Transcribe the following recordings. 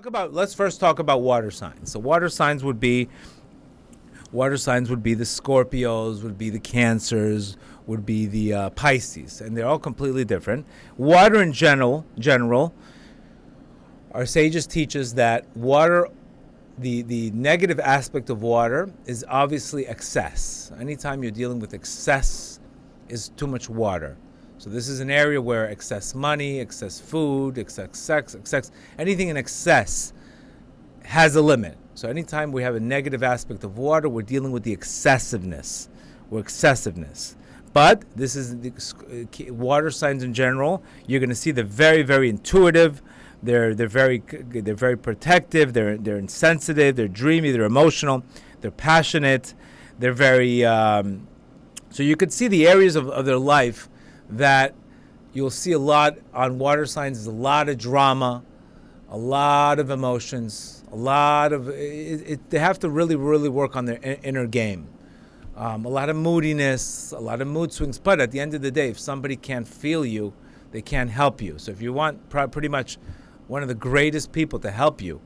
Let's first talk about water signs. So water signs would be the Scorpios, would be the Cancers, would be the Pisces, and they're all completely different. Water in general, our sages teach us that water, the negative aspect of water is obviously excess. Anytime you're dealing with excess is too much water. So this is an area where excess money, excess food, excess sex, anything in excess has a limit. So anytime we have a negative aspect of water, we're dealing with the excessiveness But this is the water signs in general. You're going to see they're very, very intuitive. They're very protective. They're insensitive. They're dreamy. They're emotional. They're passionate. They're very. So you could see the areas of their life that you'll see a lot on water signs. Is a lot of drama, a lot of emotions, a lot of. They have to really, really work on their inner game. A lot of moodiness, a lot of mood swings. But at the end of the day, if somebody can't feel you, they can't help you. So if you want pretty much one of the greatest people to help you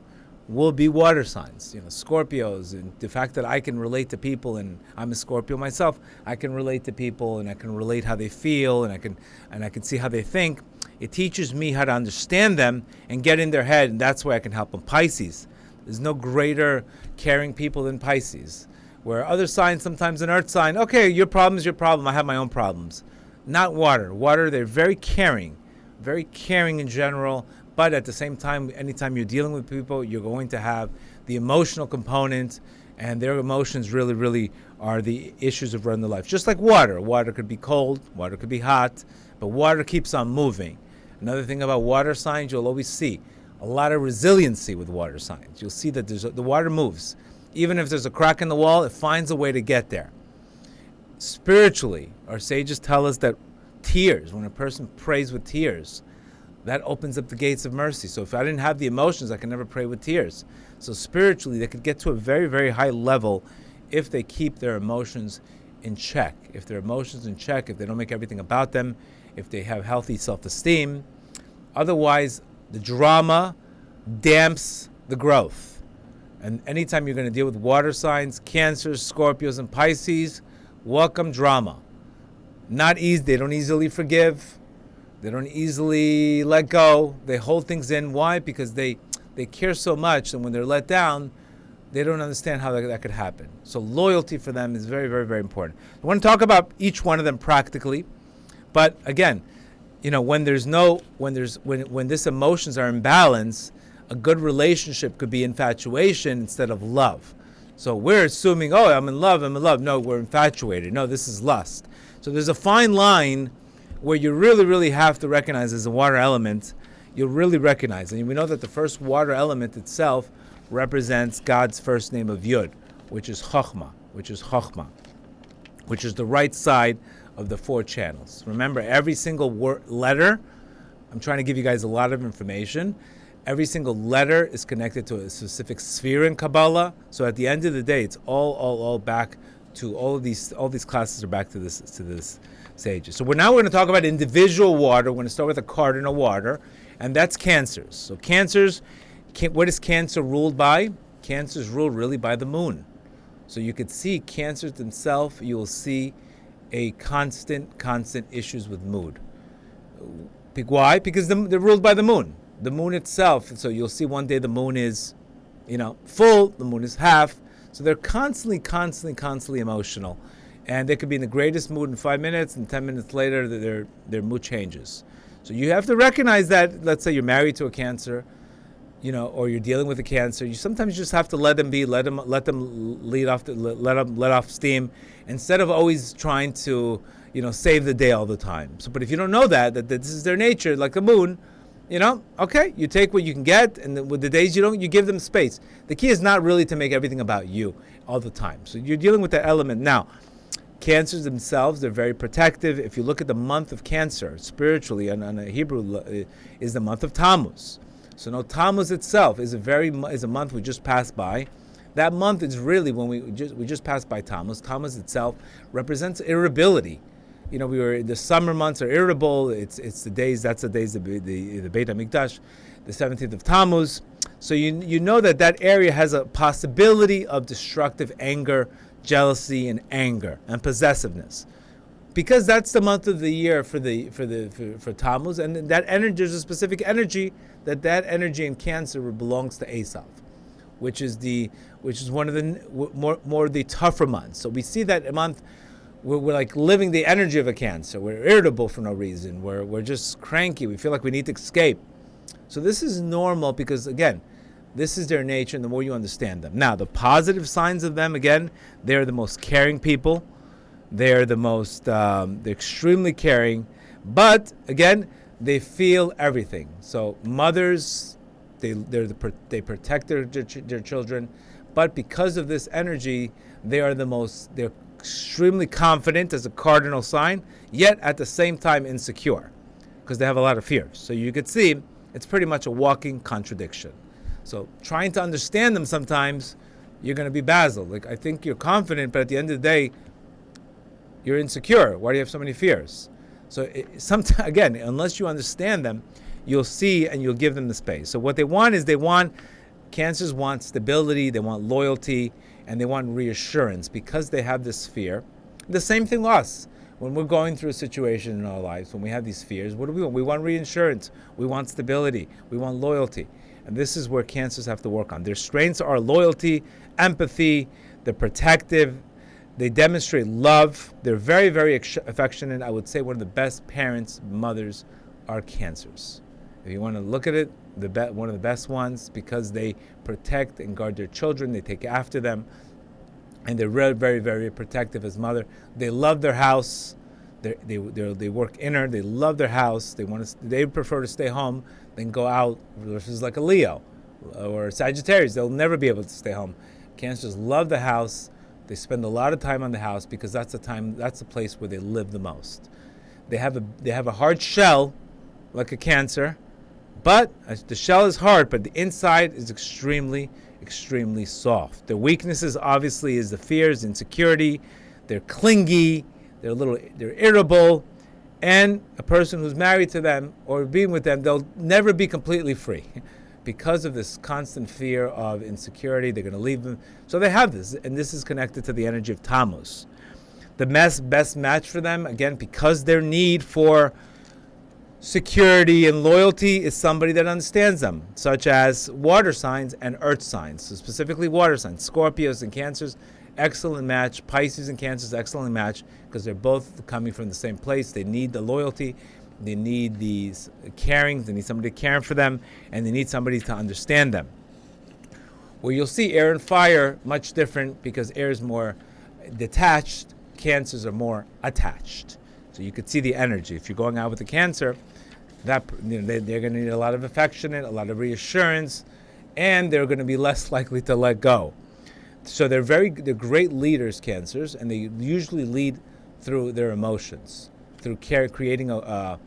will be water signs, Scorpios. And the fact that I can relate to people, and I'm a Scorpio myself, I can relate to people and I can relate how they feel and I can see how they think. It teaches me how to understand them and get in their head, and that's why I can help them. Pisces, there's no greater caring people than Pisces. Where other signs, sometimes an earth sign, okay, your problem is your problem, I have my own problems. Not water. Water, they're very caring in general, but at the same time, anytime you're dealing with people, you're going to have the emotional component, and their emotions really, really are the issues of running the life. Just like water. Water could be cold, water could be hot, but water keeps on moving. Another thing about water signs, you'll always see a lot of resiliency with water signs. You'll see that the water moves. Even if there's a crack in the wall, it finds a way to get there. Spiritually, our sages tell us that tears, when a person prays with tears, that opens up the gates of mercy. So if I didn't have the emotions, I could never pray with tears. So spiritually, they could get to a very, very high level if they keep their emotions in check. If their emotions in check, if they don't make everything about them, if they have healthy self-esteem. Otherwise, the drama damps the growth. And anytime you're going to deal with water signs, Cancers, Scorpios, and Pisces, welcome drama. Not easy. They don't easily forgive. They don't easily let go. They hold things in. Why? Because they care so much, and when they're let down, they don't understand how that could happen. So loyalty for them is very, very, very important. I want to talk about each one of them practically, but again, when this emotions are in balance, a good relationship could be infatuation instead of love. So we're assuming, I'm in love. No, we're infatuated. No, this is lust. So there's a fine line where you really, really have to recognize as a water element, you'll really recognize. And we know that the first water element itself represents God's first name of Yud, which is Chochmah, which is the right side of the four channels. Remember, every single letter, I'm trying to give you guys a lot of information. Every single letter is connected to a specific sphere in Kabbalah. So at the end of the day, it's all back to all these classes are back to this sages. So now we're going to talk about individual water. We're going to start with a cardinal water, and that's Cancers. So Cancers, what is Cancer ruled by? Cancer is ruled really by the moon. So you could see Cancers themselves, you will see a constant issues with mood. Why? Because they're ruled by the moon. The moon itself, so you'll see one day the moon is, full, the moon is half. So they're constantly emotional. And they could be in the greatest mood in 5 minutes, and 10 minutes later, their mood changes. So you have to recognize that, let's say you're married to a Cancer, or you're dealing with a Cancer. You sometimes just have to let them be, let them let off steam, instead of always trying to, save the day all the time. So, but if you don't know that this is their nature, like the moon, okay, you take what you can get, and with the days you don't, you give them space. The key is not really to make everything about you all the time. So you're dealing with that element. Now, Cancers themselves, they're very protective. If you look at the month of Cancer, spiritually, on a Hebrew, is the month of Tammuz. So now Tammuz itself is a month we just passed by. That month is really when we just passed by Tammuz. Tammuz itself represents irritability. The summer months are irritable. It's the days. That's the days of the Beit HaMikdash, the 17th of Tammuz. So you know that area has a possibility of destructive anger, jealousy, and anger and possessiveness, because that's the month of the year for Tammuz, and that energy, there's a specific energy that energy in Cancer belongs to Esav, which is one of the more the tougher months. So we see that month we're like living the energy of a Cancer. We're irritable for no reason. We're just cranky. We feel like we need to escape. So this is normal because, again, this is their nature, and the more you understand them. Now, the positive signs of them, again, they're the most caring people. They're the most, they're extremely caring. But, again, they feel everything. So mothers, they protect their children. But because of this energy, they're extremely confident as a cardinal sign, yet at the same time insecure, because they have a lot of fears. So you could see it's pretty much a walking contradiction. So trying to understand them, sometimes you're going to be basil. Like, I think you're confident, but at the end of the day, you're insecure. Why do you have so many fears? So sometimes, again, unless you understand them, you'll see and you'll give them the space. So what they want is Cancers want stability, they want loyalty, and they want reassurance because they have this fear. The same thing with us. When we're going through a situation in our lives, when we have these fears, what do we want? We want reassurance. We want stability. We want loyalty. And this is where Cancers have to work on. Their strengths are loyalty, empathy, they're protective, they demonstrate love, they're very, very affectionate. I would say one of the best parents, mothers, are Cancers. If you want to look at it, one of the best ones, because they protect and guard their children, they take after them, and they're very, very, very protective as mother. They love their house. They work inner. They love their house. They prefer to stay home than go out. Versus like a Leo or a Sagittarius, they'll never be able to stay home. Cancers love the house. They spend a lot of time on the house because that's the place where they live the most. They have a hard shell, like a Cancer, but the shell is hard, but the inside is extremely, extremely soft. Their weaknesses obviously is the fears, insecurity. They're clingy. They're irritable, and a person who's married to them or being with them, they'll never be completely free because of this constant fear of insecurity. They're going to leave them. So they have this, and this is connected to the energy of Tammuz. The best match for them, again, because their need for security and loyalty is somebody that understands them, such as water signs and earth signs. So specifically water signs, Scorpios and Cancers, excellent match. Pisces and Cancers, excellent match, because they're both coming from the same place. They need the loyalty, they need these caring, they need somebody caring for them, and they need somebody to understand them. Where you'll see air and fire much different, because air is more detached, Cancers are more attached. So you could see the energy. If you're going out with a Cancer, they're going to need a lot of affection, a lot of reassurance, and they're going to be less likely to let go. So they're great leaders, Cancers, and they usually lead through their emotions, through creating a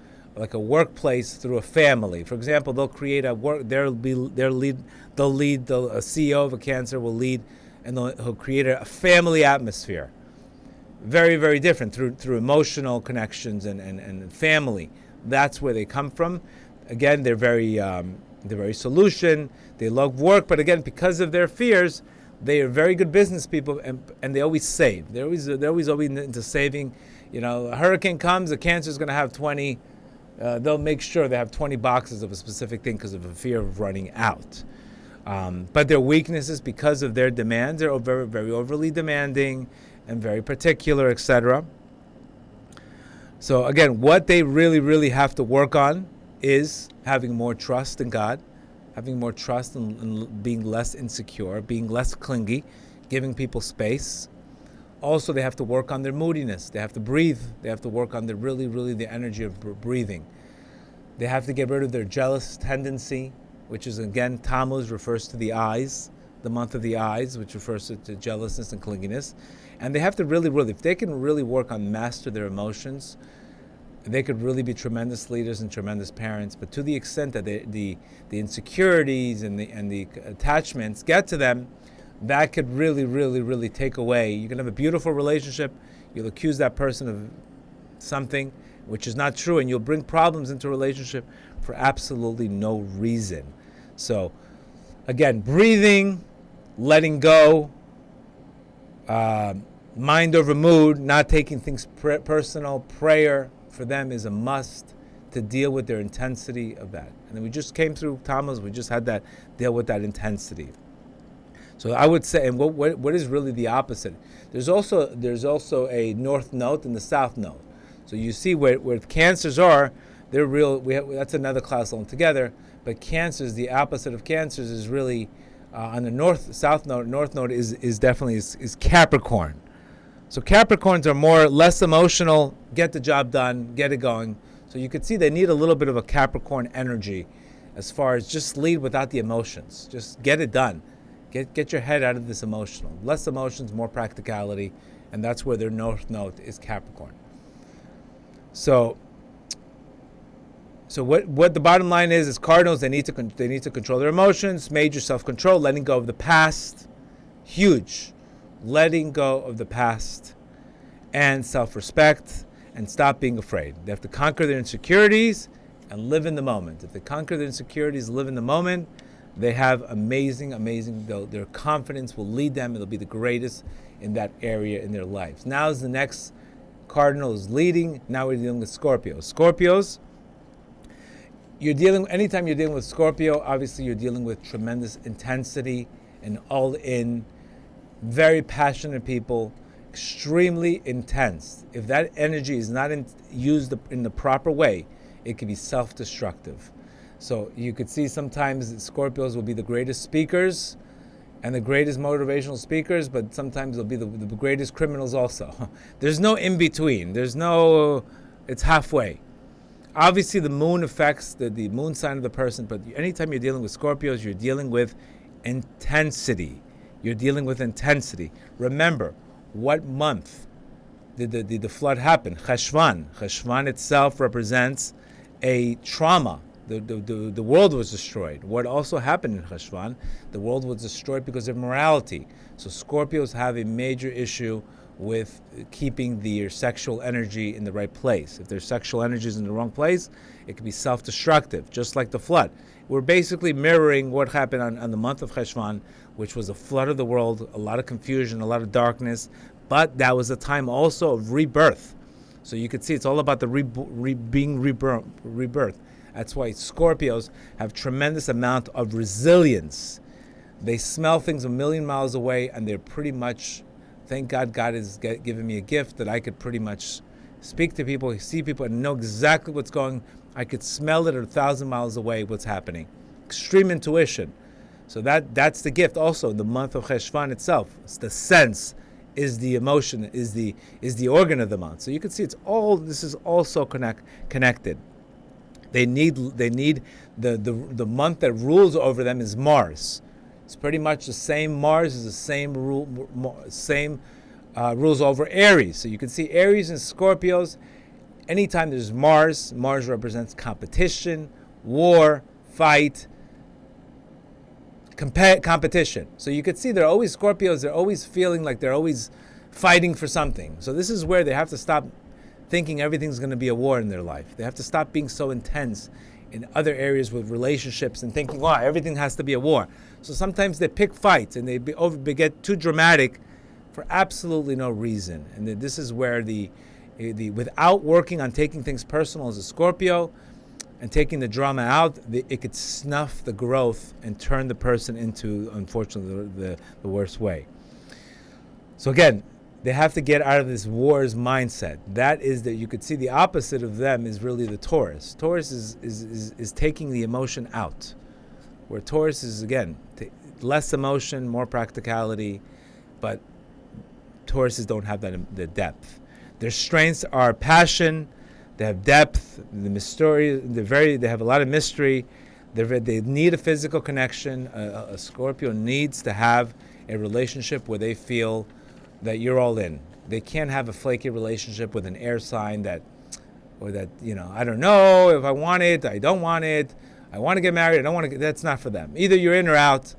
workplace, through a family. For example, they'll create a CEO of a Cancer will lead, and he'll create a family atmosphere. Very, very different through emotional connections and family. That's where they come from. Again, they're very solution. They love work, but again, because of their fears, they are very good business people, and they always save. They're always into saving. You know, a hurricane comes, a Cancer is going to have 20. They'll make sure they have 20 boxes of a specific thing because of a fear of running out. But their weaknesses, because of their demands, they're very, very overly demanding and very particular, etc. So again, what they really, really have to work on is having more trust in God, having more trust and being less insecure, being less clingy, giving people space. Also, they have to work on their moodiness. They have to breathe. They have to work on the energy of breathing. They have to get rid of their jealous tendency, which is, again, Tammuz refers to the eyes, the month of the eyes, which refers to jealousness and clinginess. And they have to really, if they can really work on master their emotions, they could really be tremendous leaders and tremendous parents. But to the extent that the insecurities and the attachments get to them, that could really take away. You can have a beautiful relationship. You'll accuse that person of something which is not true, and you'll bring problems into a relationship for absolutely no reason. So Again, breathing, letting go, mind over mood, not taking things personal. Prayer for them is a must to deal with their intensity of that. And then we just came through Tammuz, we just had that deal with that intensity. So I would say, and what is really the opposite? There's also a north node and the south node. So you see where cancers are, they're real. That's another class altogether. But cancers, the opposite of cancers, is really on the south node. North node is definitely is Capricorn. So Capricorns are less emotional, get the job done, get it going. So you could see they need a little bit of a Capricorn energy, as far as just lead without the emotions, just get it done. Get your head out of this emotional. Less emotions, more practicality, and that's where their north node is Capricorn. So what the bottom line is Cardinals, they need to control their emotions, major self-control, letting go of the past, huge, letting go of the past, and self-respect, and stop being afraid. They have to conquer their insecurities and live in the moment. If they conquer their insecurities, live in the moment, they have amazing, their confidence will lead them, it'll be the greatest in that area in their lives. Now is the next cardinal is leading, now we're dealing with Scorpios. Scorpios, anytime you're dealing with Scorpio, obviously you're dealing with tremendous intensity and all in, very passionate people, extremely intense. If that energy is not used in the proper way, it can be self-destructive. So you could see sometimes that Scorpios will be the greatest speakers and the greatest motivational speakers, but sometimes they'll be the greatest criminals also. There's no in-between. It's halfway. Obviously the moon affects the moon sign of the person, but anytime you're dealing with Scorpios, you're dealing with intensity. Remember, what month did the flood happen? Cheshvan. Cheshvan itself represents a trauma. The world was destroyed. What also happened in Cheshvan, the world was destroyed because of morality. So Scorpios have a major issue with keeping their sexual energy in the right place. If their sexual energy is in the wrong place, it can be self-destructive, just like the flood. We're basically mirroring what happened on the month of Cheshvan, which was a flood of the world, a lot of confusion, a lot of darkness, but that was a time also of rebirth. So you could see it's all about the being rebirth. That's why Scorpios have tremendous amount of resilience. They smell things a million miles away, and they're pretty much, thank God, God has given me a gift that I could pretty much speak to people, see people, and know exactly what's going on. I could smell it 1,000 miles away, what's happening. Extreme intuition. So that's the gift also, the month of Cheshvan itself. It's the sense, is the emotion, is the organ of the month. So you can see this is also connected. They need the month that rules over them is Mars. It's pretty much the same. Mars is the same rules over Aries. So you can see Aries and Scorpios. Anytime there's Mars represents competition, war, fight, competition. So you could see Scorpios. They're always feeling like they're always fighting for something. So this is where they have to stop thinking everything's going to be a war in their life. They have to stop being so intense in other areas with relationships and thinking, wow, everything has to be a war. So sometimes they pick fights and they get too dramatic for absolutely no reason. And this is where the without working on taking things personal as a Scorpio and taking the drama out, it could snuff the growth and turn the person into, unfortunately, the worst way. So again, they have to get out of this wars mindset. That is that you could see the opposite of them is really the Taurus. Taurus is taking the emotion out, where Taurus is, again, less emotion, more practicality, but Tauruses don't have the depth. Their strengths are passion, they have depth, they have a lot of mystery, they need a physical connection. A Scorpio needs to have a relationship where they feel that you're all in. They can't have a flaky relationship with an air sign I don't know if I want it, I don't want it, I want to get married, I don't want to that's not for them. Either you're in or out.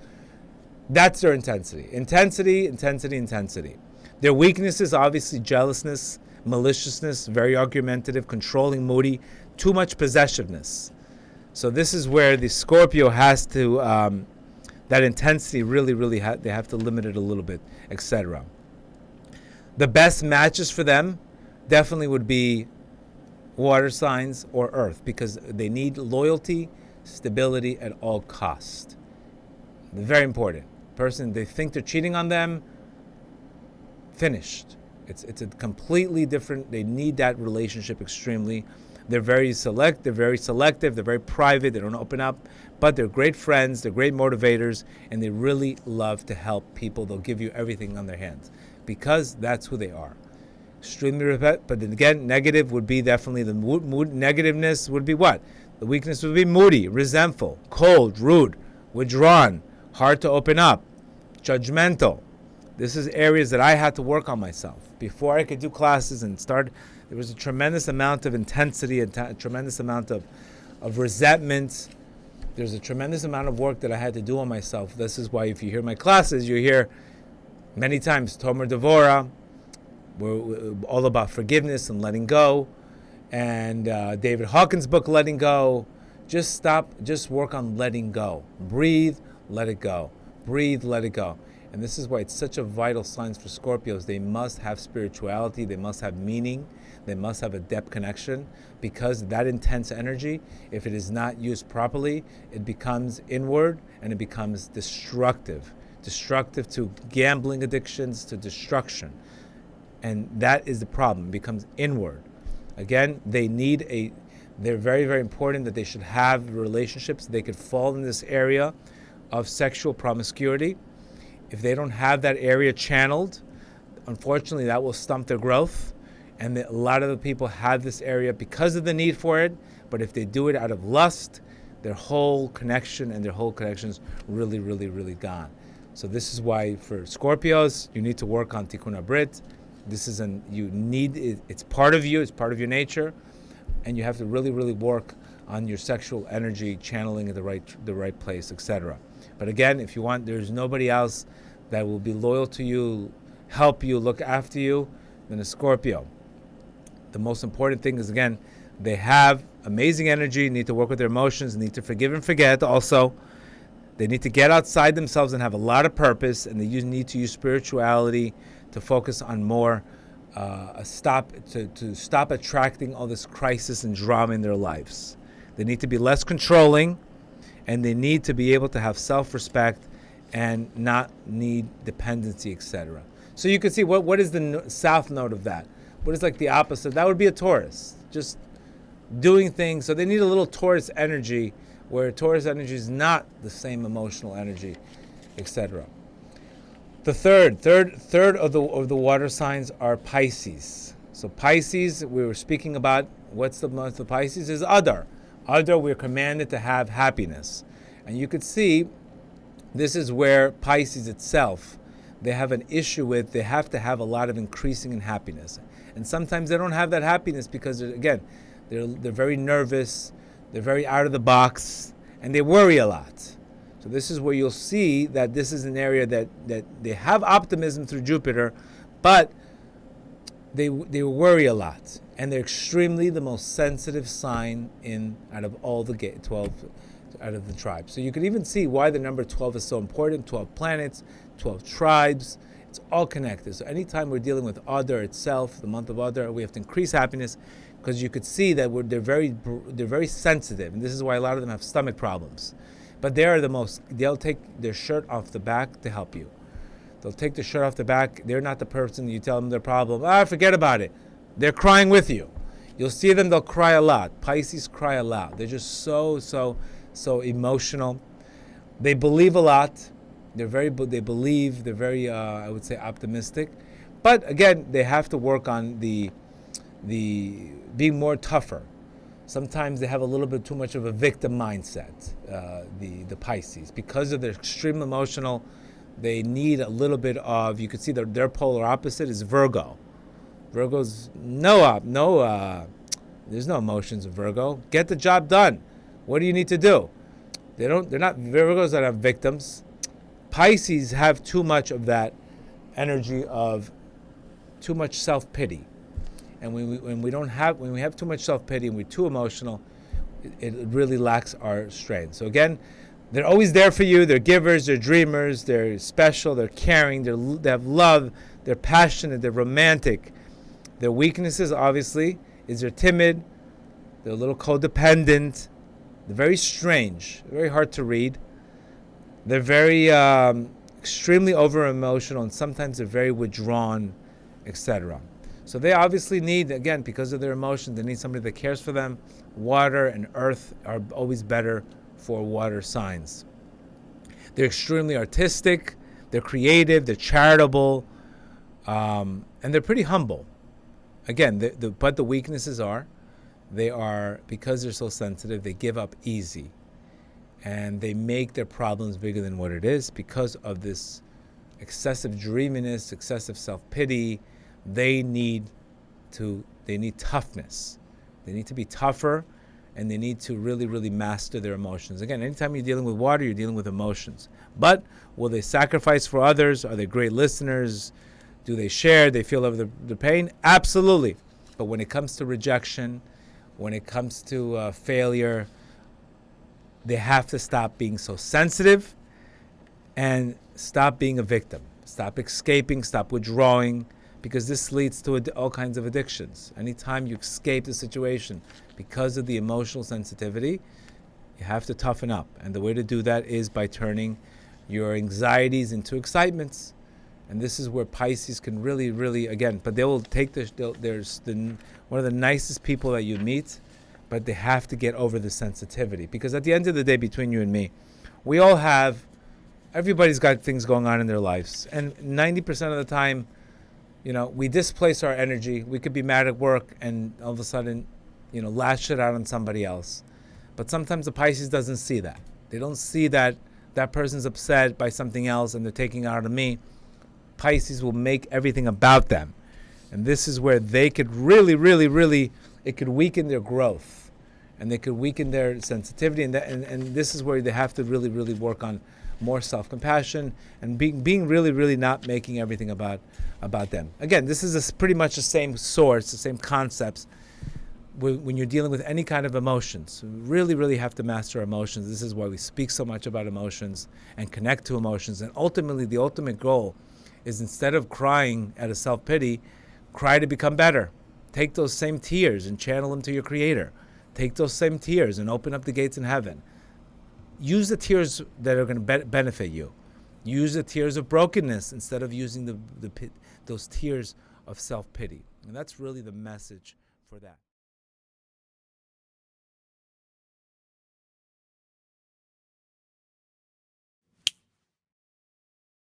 That's their intensity. Intensity. Their weaknesses, obviously, jealousness, maliciousness, very argumentative, controlling, moody, too much possessiveness. So this is where the Scorpio has to that intensity really, really, they have to limit it a little bit, etc. The best matches for them definitely would be water signs or earth, because they need loyalty, stability at all cost. Very important. Person, they think they're cheating on them, finished. It's a completely different, they need that relationship extremely. They're very selective, they're very private, they don't open up, but they're great friends, they're great motivators, and they really love to help people. They'll give you everything on their hands because that's who they are. Extremely repetitive, but then again, negative would be definitely the mood. Negativeness would be what? The weakness would be moody, resentful, cold, rude, withdrawn, hard to open up, judgmental. This is areas that I had to work on myself. Before I could do classes and start, there was a tremendous amount of intensity, a tremendous amount of resentment. There's a tremendous amount of work that I had to do on myself. This is why if you hear my classes, you hear many times Tomer Devora, we're all about forgiveness and letting go. And David Hawkins' book, Letting Go. Just stop, just work on letting go. Breathe, let it go. Breathe, let it go. And this is why it's such a vital sign for Scorpios. They must have spirituality, they must have meaning, they must have a depth connection, because that intense energy, if it is not used properly, it becomes inward and it becomes destructive. Destructive to gambling addictions, to destruction. And that is the problem. It becomes inward. Again, they're very, very important that they should have relationships. They could fall in this area of sexual promiscuity. If they don't have that area channeled, unfortunately, that will stump their growth. And a lot of the people have this area because of the need for it. But if they do it out of lust, their whole connection and their whole connection's really, really, really gone. So this is why for Scorpios, you need to work on Tikkun HaBrit. It's part of you, it's part of your nature. And you have to really, really work on your sexual energy, channeling at the right place, etc. But again, if you want, there's nobody else that will be loyal to you, help you, look after you, than a Scorpio. The most important thing is, again, they have amazing energy, need to work with their emotions, need to forgive and forget also. They need to get outside themselves and have a lot of purpose, and they need to use spirituality to focus on more, to stop attracting all this crisis and drama in their lives. They need to be less controlling, and they need to be able to have self-respect and not need dependency, etc. So you can see what is the south node of that. What is like the opposite? That would be a Taurus, just doing things. So they need a little Taurus energy, where Taurus energy is not the same emotional energy, etc. The third of the water signs are Pisces. So Pisces, we were speaking about what's the month of Pisces is Adar. Adar, we're commanded to have happiness. And you could see this is where Pisces itself, they have an issue with, they have to have a lot of increasing in happiness. And sometimes they don't have that happiness because, again, they're very nervous, they're very out of the box, and they worry a lot. So this is where you'll see that this is an area that they have optimism through Jupiter, but they worry a lot. And they're extremely the most sensitive sign out of all the 12 out of the tribes. So you can even see why the number 12 is so important. 12 planets, 12 tribes, it's all connected. So anytime we're dealing with Adar itself, the month of Adar, we have to increase happiness, because you could see that they're very sensitive, and this is why a lot of them have stomach problems. But they'll take their shirt off the back to help you. They'll take the shirt off the back. They're not the person you tell them their problem. Forget about it. They're crying with you. You'll see them, they'll cry a lot. Pisces cry a lot. They're just so emotional. They believe a lot. They believe, they're very, I would say, optimistic. But again, they have to work on the being more tougher. Sometimes they have a little bit too much of a victim mindset, the Pisces. Because of their extreme emotional, they need a little bit of, you can see their polar opposite is Virgo. Virgo's there's no emotions in Virgo. Get the job done. What do you need to do? They're not Virgos that are victims. Pisces have too much of that energy of too much self-pity. And when we have too much self-pity and we're too emotional, it really lacks our strength. So again, They're always there for you. They're givers, they're dreamers, they're special, they're caring, they have love, they're passionate, they're romantic. Their weaknesses, obviously, is they're timid, they're a little codependent, they're very strange, very hard to read. They're very extremely over-emotional, and sometimes they're very withdrawn, etc. So they obviously need, again, because of their emotions, they need somebody that cares for them. Water and earth are always better for water signs. They're extremely artistic, they're creative, they're charitable, and they're pretty humble. Again, but the weaknesses are, because they're so sensitive, they give up easy. And they make their problems bigger than what it is because of this excessive dreaminess, excessive self-pity. They need toughness. They need to be tougher, and they need to really, really master their emotions. Again, anytime you're dealing with water, you're dealing with emotions. But will they sacrifice for others? Are they great listeners? Do they share? They feel over the pain? Absolutely. But when it comes to rejection, when it comes to failure, they have to stop being so sensitive and stop being a victim. Stop escaping, stop withdrawing, because this leads to all kinds of addictions. Anytime you escape the situation because of the emotional sensitivity, you have to toughen up. And the way to do that is by turning your anxieties into excitements. And this is where Pisces can really, really, again, but they will take there's one of the nicest people that you meet, but they have to get over the sensitivity. Because at the end of the day, between you and me, everybody's got things going on in their lives. And 90% of the time, we displace our energy. We could be mad at work and all of a sudden, lash it out on somebody else. But sometimes the Pisces doesn't see that. They don't see that that person's upset by something else and they're taking it out on me. Pisces will make everything about them. And this is where they could really, really, really, it could weaken their growth. And they could weaken their sensitivity. And this is where they have to really, really work on more self-compassion and being really, really not making everything about them. Again, this is pretty much the same source, the same concepts. When you're dealing with any kind of emotions, we really, really have to master emotions. This is why we speak so much about emotions and connect to emotions. And ultimately, the ultimate goal is, instead of crying out of self-pity, cry to become better. Take those same tears and channel them to your Creator. Take those same tears and open up the gates in heaven. Use the tears that are going to benefit you. Use the tears of brokenness instead of using those tears of self-pity. And that's really the message for that.